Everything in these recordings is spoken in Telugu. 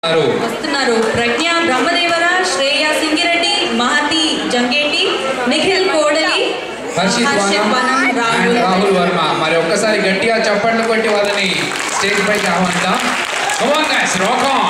వస్తున్నారు ప్రజ్ఞా బ్రహ్మదేవర, శ్రేయ సింగిరెడ్డి, మహతి జంగేటి, నిఖిల్ కోడలి, రాహుల్ వర్మ. మరి ఒక్కసారి గట్టిగా చప్పట్లు కొట్టి వాళ్ళని స్టేజ్ పైకి ఆహ్వానిద్దాం. Come on guys, rock on.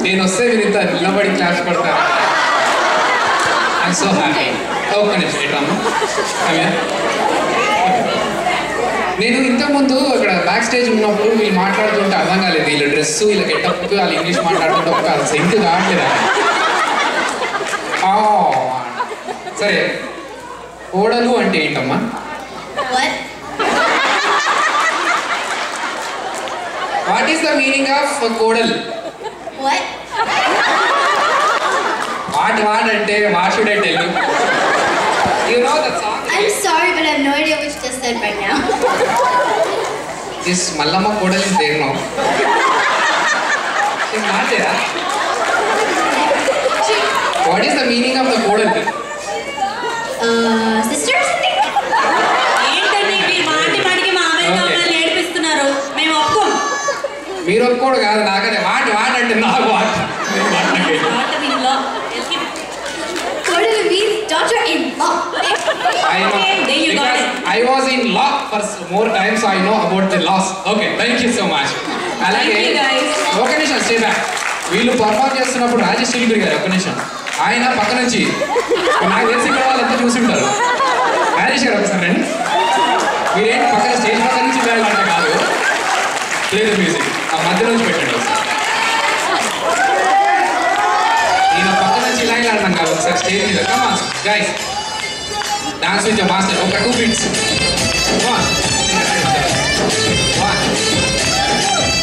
నేను వస్తే మీరు ఇంత నిలబడి క్లాస్ పడతారు. I'm so happy. ఒక్క నిమిషం ఇట్రాము. నేను ఇంతకుముందు ఇక్కడ బ్యాక్ స్టేజ్ ఉన్నప్పుడు వీళ్ళు మాట్లాడుతుంటే అర్థం కాలేదు. వీళ్ళ డ్రెస్, వీళ్ళ గెటప్, వాళ్ళు ఇంగ్లీష్ మాట్లాడుతుంటే ఒక సెంట్ కావట్లేదు. సరే, కోడలు అంటే ఏంటమ్మా? What is the meaning of కోడల్? What and what should I tell you? You know that song? I'm upset right now. This Mallamma Kodal is there now. She's not there. What is the meaning of the Kodal? Sisters? ఏంటండి మీరు మాటికి మా ఆమె మమ్మల్ని ఏడిపిస్తున్నారు మేము ఒప్పుకోం మీరు ఒప్పుకోడు కాదు నాకనే వాట్ అంటే నాకు what Kodal means daughter-in-law. I know. There you got it. I was in law for more times, so I know about the laws. Okay, thank you so much. అలాగే Thank you, guys. ఒక నిమిషం స్టే బ్యాక్. వీళ్ళు పర్ఫార్మ్ చేస్తున్నప్పుడు రాజేష్ శిల్పి గారు ఒక నిమిషం ఆయన పక్క నుంచి నాకు తెలిసి ఇక్కడ వాళ్ళంతా చూసి ఉంటారు. రాజేష్ గారు ఒకసారి రండి. మీరేంటి పక్కన స్టేజ్ పక్క నుంచి వెళ్ళాలంటే కాదు లేదు మ్యూజిక్ ఆ మధ్య నుంచి పెట్టండి ఒకసారి. ఈయన పక్క నుంచి ఇలా ఆడడం కాదు ఒకసారి స్టేజ్ మీద come on guys dance with master ఒక 2 beats 1 1